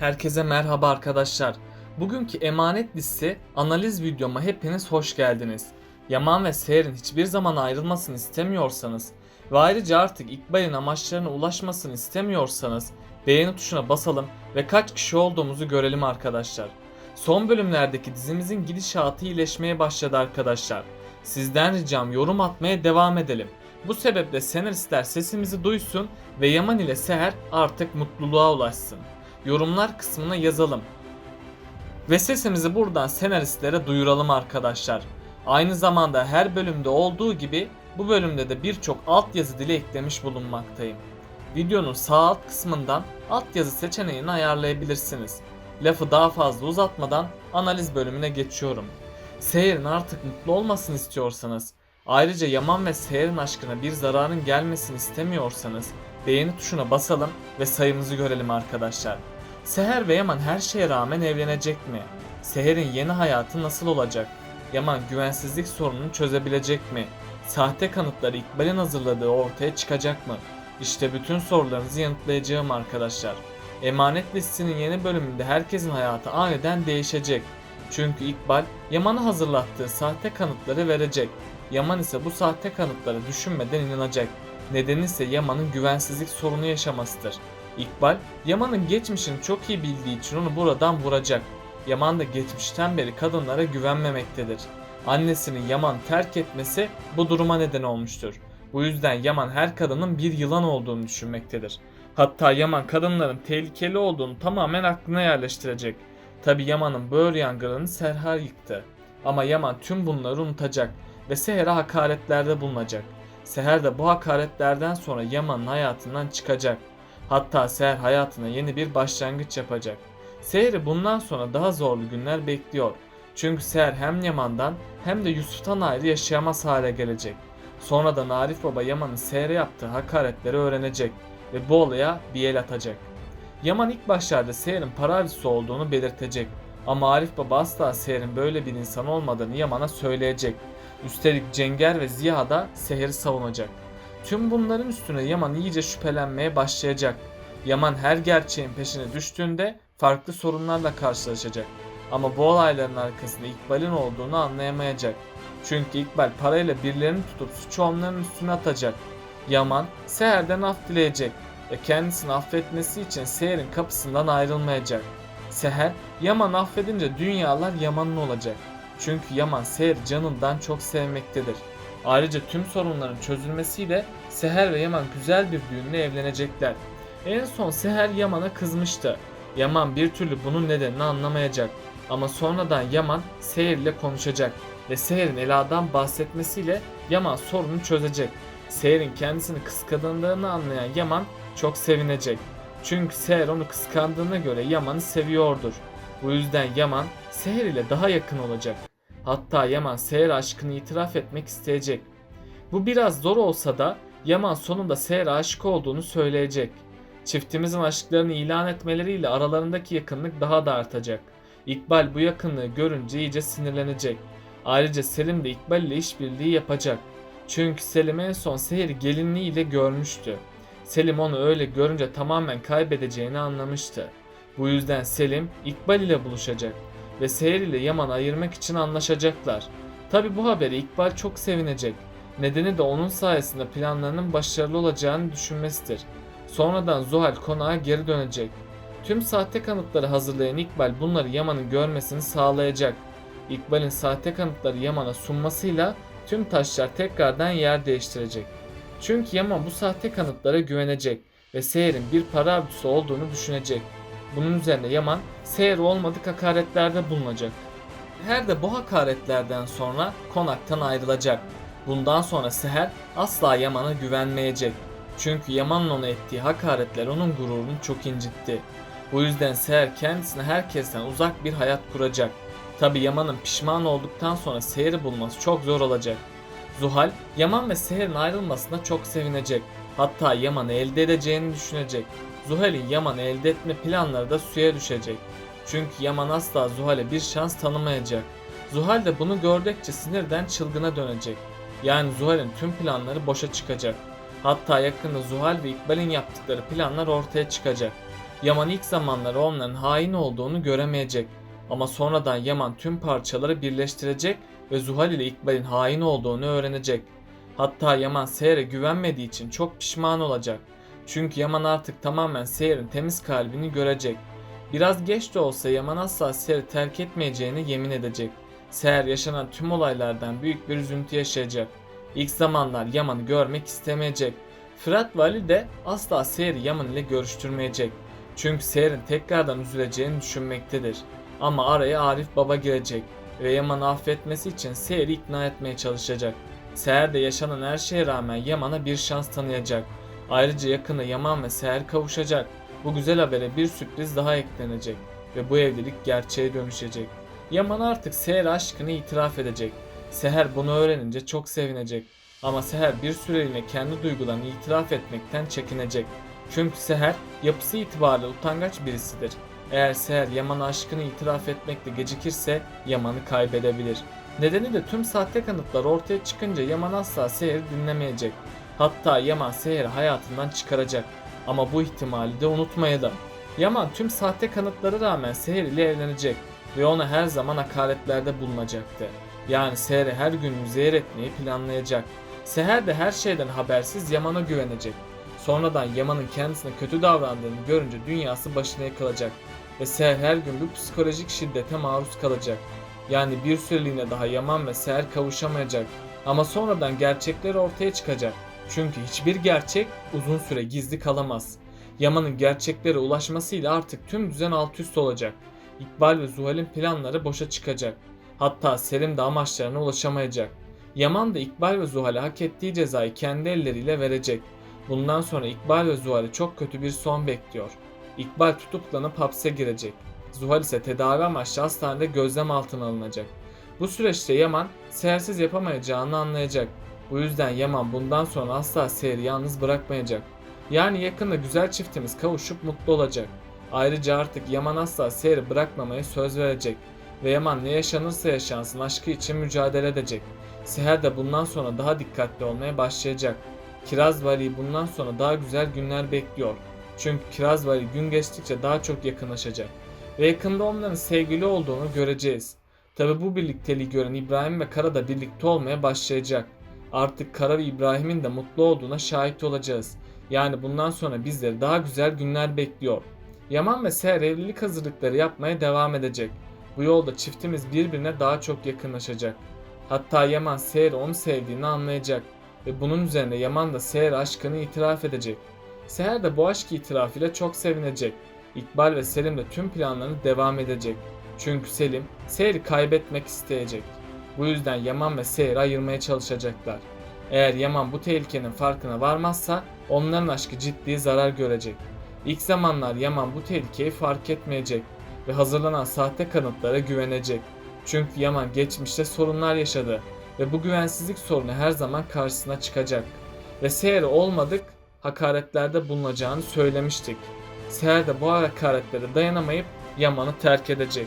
Herkese merhaba arkadaşlar. Bugünkü emanet liste analiz videoma hepiniz hoş geldiniz. Yaman ve Seher'in hiçbir zaman ayrılmasını istemiyorsanız ve ayrıca artık İkbal'in amaçlarına ulaşmasını istemiyorsanız beğeni tuşuna basalım ve kaç kişi olduğumuzu görelim arkadaşlar. Son bölümlerdeki dizimizin gidişatı iyileşmeye başladı arkadaşlar. Sizden ricam yorum atmaya devam edelim. Bu sebeple senaristler sesimizi duysun ve Yaman ile Seher artık mutluluğa ulaşsın. Yorumlar kısmına yazalım. Ve sesimizi buradan senaristlere duyuralım arkadaşlar. Aynı zamanda her bölümde olduğu gibi bu bölümde de birçok altyazı dili eklemiş bulunmaktayım. Videonun sağ alt kısmından altyazı seçeneğini ayarlayabilirsiniz. Lafı daha fazla uzatmadan analiz bölümüne geçiyorum. Seher'in artık mutlu olmasını istiyorsanız, ayrıca Yaman ve Seher'in aşkına bir zararın gelmesini istemiyorsanız beğeni tuşuna basalım ve sayımızı görelim arkadaşlar. Seher ve Yaman her şeye rağmen evlenecek mi? Seher'in yeni hayatı nasıl olacak? Yaman güvensizlik sorununu çözebilecek mi? Sahte kanıtları İkbal'in hazırladığı ortaya çıkacak mı? İşte bütün sorularınızı yanıtlayacağım arkadaşlar. Emanet listesinin yeni bölümünde herkesin hayatı aniden değişecek. Çünkü İkbal Yaman'a hazırlattığı sahte kanıtları verecek. Yaman ise bu sahte kanıtları düşünmeden inanacak. Nedeni ise Yaman'ın güvensizlik sorunu yaşamasıdır. İkbal, Yaman'ın geçmişini çok iyi bildiği için onu buradan vuracak. Yaman da geçmişten beri kadınlara güvenmemektedir. Annesinin Yaman'ı terk etmesi bu duruma neden olmuştur. Bu yüzden Yaman her kadının bir yılan olduğunu düşünmektedir. Hatta Yaman kadınların tehlikeli olduğunu tamamen aklına yerleştirecek. Tabi Yaman'ın böğür yangınını Seher yıktı. Ama Yaman tüm bunları unutacak ve Seher'e hakaretlerde bulunacak. Seher de bu hakaretlerden sonra Yaman'ın hayatından çıkacak. Hatta Seher hayatına yeni bir başlangıç yapacak. Seher'i bundan sonra daha zorlu günler bekliyor. Çünkü Seher hem Yaman'dan hem de Yusuf'tan ayrı yaşayamaz hale gelecek. Sonradan Arif Baba Yaman'ın Seher'e yaptığı hakaretleri öğrenecek ve bu olaya bir el atacak. Yaman ilk başlarda Seher'in para avcısı olduğunu belirtecek. Ama Arif Baba asla Seher'in böyle bir insan olmadığını Yaman'a söyleyecek. Üstelik Cenger ve Ziya da Seher'i savunacak. Tüm bunların üstüne Yaman iyice şüphelenmeye başlayacak. Yaman her gerçeğin peşine düştüğünde farklı sorunlarla karşılaşacak. Ama bu olayların arkasında İkbal'in olduğunu anlayamayacak. Çünkü İkbal parayla birilerini tutup suçu onların üstüne atacak. Yaman Seher'den af dileyecek ve kendisini affetmesi için Seher'in kapısından ayrılmayacak. Seher Yaman'ı affedince dünyalar Yaman'ın olacak. Çünkü Yaman Seher'i canından çok sevmektedir. Ayrıca tüm sorunların çözülmesiyle Seher ve Yaman güzel bir düğünle evlenecekler. En son Seher Yaman'a kızmıştı. Yaman bir türlü bunun nedenini anlamayacak. Ama sonradan Yaman Seher ile konuşacak ve Seher'in Ela'dan bahsetmesiyle Yaman sorunu çözecek. Seher'in kendisini kıskandığını anlayan Yaman çok sevinecek. Çünkü Seher onu kıskandığına göre Yaman'ı seviyordur. Bu yüzden Yaman Seher ile daha yakın olacak. Hatta Yaman Seher aşkını itiraf etmek isteyecek. Bu biraz zor olsa da Yaman sonunda Seher'e aşık olduğunu söyleyecek. Çiftimizin aşklarını ilan etmeleriyle aralarındaki yakınlık daha da artacak. İkbal bu yakınlığı görünce iyice sinirlenecek. Ayrıca Selim de İkbal ile işbirliği yapacak. Çünkü Selim en son Seher'i gelinliğiyle görmüştü. Selim onu öyle görünce tamamen kaybedeceğini anlamıştı. Bu yüzden Selim İkbal ile buluşacak ve Seher ile Yaman'ı ayırmak için anlaşacaklar. Tabi bu haberi İkbal çok sevinecek. Nedeni de onun sayesinde planlarının başarılı olacağını düşünmesidir. Sonradan Zuhal konağa geri dönecek. Tüm sahte kanıtları hazırlayan İkbal bunları Yaman'ın görmesini sağlayacak. İkbal'in sahte kanıtları Yaman'a sunmasıyla tüm taşlar tekrardan yer değiştirecek. Çünkü Yaman bu sahte kanıtlara güvenecek ve Seher'in bir para avcısı olduğunu düşünecek. Bunun üzerine Yaman Seher olmadık hakaretlerde bulunacak. Seher de bu hakaretlerden sonra konaktan ayrılacak. Bundan sonra Seher asla Yaman'a güvenmeyecek. Çünkü Yaman'ın ona ettiği hakaretler onun gururunu çok incitti. Bu yüzden Seher kendisine herkesten uzak bir hayat kuracak. Tabi Yaman'ın pişman olduktan sonra Seher'i bulması çok zor olacak. Zuhal, Yaman ve Seher'in ayrılmasına çok sevinecek. Hatta Yaman'ı elde edeceğini düşünecek. Zuhal'in Yaman'ı elde etme planları da suya düşecek. Çünkü Yaman asla Zuhal'e bir şans tanımayacak. Zuhal de bunu gördükçe sinirden çılgına dönecek. Yani Zuhal'in tüm planları boşa çıkacak. Hatta yakında Zuhal ve İkbal'in yaptıkları planlar ortaya çıkacak. Yaman ilk zamanları onların hain olduğunu göremeyecek. Ama sonradan Yaman tüm parçaları birleştirecek ve Zuhal ile İkbal'in hain olduğunu öğrenecek. Hatta Yaman Seher'e güvenmediği için çok pişman olacak. Çünkü Yaman artık tamamen Seher'in temiz kalbini görecek. Biraz geç de olsa Yaman asla Seher'i terk etmeyeceğini yemin edecek. Seher yaşanan tüm olaylardan büyük bir üzüntü yaşayacak. İlk zamanlar Yaman'ı görmek istemeyecek. Fırat ve Ali de asla Seher'i Yaman ile görüştürmeyecek. Çünkü Seher'in tekrardan üzüleceğini düşünmektedir. Ama araya Arif Baba girecek ve Yaman'ı affetmesi için Seher'i ikna etmeye çalışacak. Seher de yaşanan her şeye rağmen Yaman'a bir şans tanıyacak. Ayrıca yakında Yaman ve Seher kavuşacak. Bu güzel habere bir sürpriz daha eklenecek ve bu evlilik gerçeğe dönüşecek. Yaman artık Seher aşkını itiraf edecek. Seher bunu öğrenince çok sevinecek. Ama Seher bir süreliğine kendi duygularını itiraf etmekten çekinecek. Çünkü Seher yapısı itibariyle utangaç birisidir. Eğer Seher Yaman'a aşkını itiraf etmekte gecikirse Yaman'ı kaybedebilir. Nedeni de tüm sahte kanıtlar ortaya çıkınca Yaman asla Seher'i dinlemeyecek. Hatta Yaman Seher'i hayatından çıkaracak. Ama bu ihtimali de unutmayalım. Yaman tüm sahte kanıtlara rağmen Seher ile evlenecek ve ona her zaman hakaretlerde bulunacaktı. Yani Seher'i her gün müzeyir etmeyi planlayacak. Seher de her şeyden habersiz Yaman'a güvenecek. Sonradan Yaman'ın kendisine kötü davrandığını görünce dünyası başına yıkılacak ve Seher her gün bu psikolojik şiddete maruz kalacak. Yani bir süreliğine daha Yaman ve Seher kavuşamayacak. Ama sonradan gerçekler ortaya çıkacak. Çünkü hiçbir gerçek uzun süre gizli kalamaz. Yaman'ın gerçeklere ulaşmasıyla artık tüm düzen alt üst olacak. İkbal ve Zuhal'in planları boşa çıkacak. Hatta Selim de amaçlarına ulaşamayacak. Yaman da İkbal ve Zuhal'e hak ettiği cezayı kendi elleriyle verecek. Bundan sonra İkbal ve Zuhal'i çok kötü bir son bekliyor. İkbal tutuklanıp hapse girecek. Zuhal ise tedavi amaçlı hastanede gözlem altına alınacak. Bu süreçte Yaman Seher'siz yapamayacağını anlayacak. Bu yüzden Yaman bundan sonra asla Seher'i yalnız bırakmayacak. Yani yakında güzel çiftimiz kavuşup mutlu olacak. Ayrıca artık Yaman asla Seher'i bırakmamaya söz verecek. Ve Yaman ne yaşanırsa yaşansın aşkı için mücadele edecek. Seher de bundan sonra daha dikkatli olmaya başlayacak. Kiraz ve Ali'yi bundan sonra daha güzel günler bekliyor. Çünkü Kiraz ve Ali gün geçtikçe daha çok yakınlaşacak. Ve yakında onların sevgili olduğunu göreceğiz. Tabi bu birlikteliği gören İbrahim ve Kara da birlikte olmaya başlayacak. Artık Kara ve İbrahim'in de mutlu olduğuna şahit olacağız. Yani bundan sonra bizleri daha güzel günler bekliyor. Yaman ve Seher evlilik hazırlıkları yapmaya devam edecek. Bu yolda çiftimiz birbirine daha çok yakınlaşacak. Hatta Yaman Seher'i onu sevdiğini anlayacak. Ve bunun üzerine Yaman da Seher'e aşkını itiraf edecek. Seher de bu aşk itirafıyla çok sevinecek. İkbal ve Selim de tüm planlarını devam edecek. Çünkü Selim, Seher'i kaybetmek isteyecek. Bu yüzden Yaman ve Seher'i ayırmaya çalışacaklar. Eğer Yaman bu tehlikenin farkına varmazsa onların aşkı ciddi zarar görecek. İlk zamanlar Yaman bu tehlikeyi fark etmeyecek ve hazırlanan sahte kanıtlara güvenecek. Çünkü Yaman geçmişte sorunlar yaşadı ve bu güvensizlik sorunu her zaman karşısına çıkacak. Ve Seher'e olmadık hakaretlerde bulunacağını söylemiştik. Seher de bu hakaretlere dayanamayıp Yaman'ı terk edecek.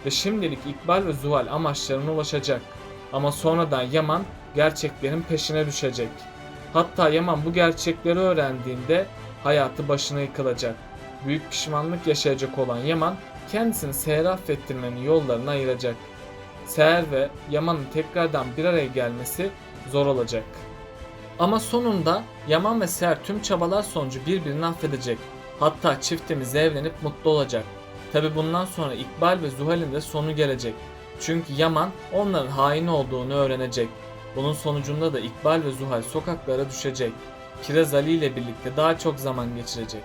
Ve şimdilik İkbal ve Zuhal amaçlarına ulaşacak. Ama sonradan Yaman gerçeklerin peşine düşecek. Hatta Yaman bu gerçekleri öğrendiğinde hayatı başına yıkılacak. Büyük pişmanlık yaşayacak olan Yaman kendisini Seher'e affettirmenin yollarını ayıracak. Seher ve Yaman'ın tekrardan bir araya gelmesi zor olacak. Ama sonunda Yaman ve Seher tüm çabalar sonucu birbirini affedecek. Hatta çiftimiz evlenip mutlu olacak. Tabi bundan sonra İkbal ve Zuhal'in de sonu gelecek. Çünkü Yaman onların hain olduğunu öğrenecek. Bunun sonucunda da İkbal ve Zuhal sokaklara düşecek. Kiraz Ali ile birlikte daha çok zaman geçirecek.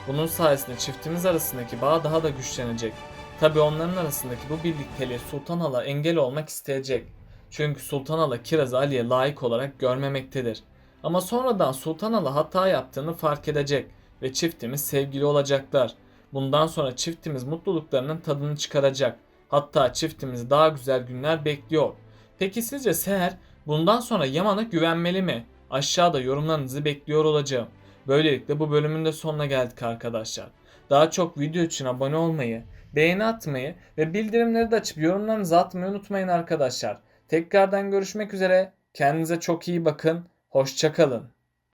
Bunun sayesinde çiftimiz arasındaki bağ daha da güçlenecek. Tabi onların arasındaki bu birlikteliğe Sultan Hala engel olmak isteyecek. Çünkü Sultan Hala Kiraz'ı Ali'ye layık olarak görmemektedir. Ama sonradan Sultan Hala hata yaptığını fark edecek ve çiftimiz sevgili olacaklar. Bundan sonra çiftimiz mutluluklarının tadını çıkaracak. Hatta çiftimizi daha güzel günler bekliyor. Peki sizce Seher bundan sonra Yaman'a güvenmeli mi? Aşağıda yorumlarınızı bekliyor olacağım. Böylelikle bu bölümün de sonuna geldik arkadaşlar. Daha çok video için abone olmayı, beğeni atmayı ve bildirimleri de açıp yorumlarınızı atmayı unutmayın arkadaşlar. Tekrardan görüşmek üzere. Kendinize çok iyi bakın. Hoşça kalın.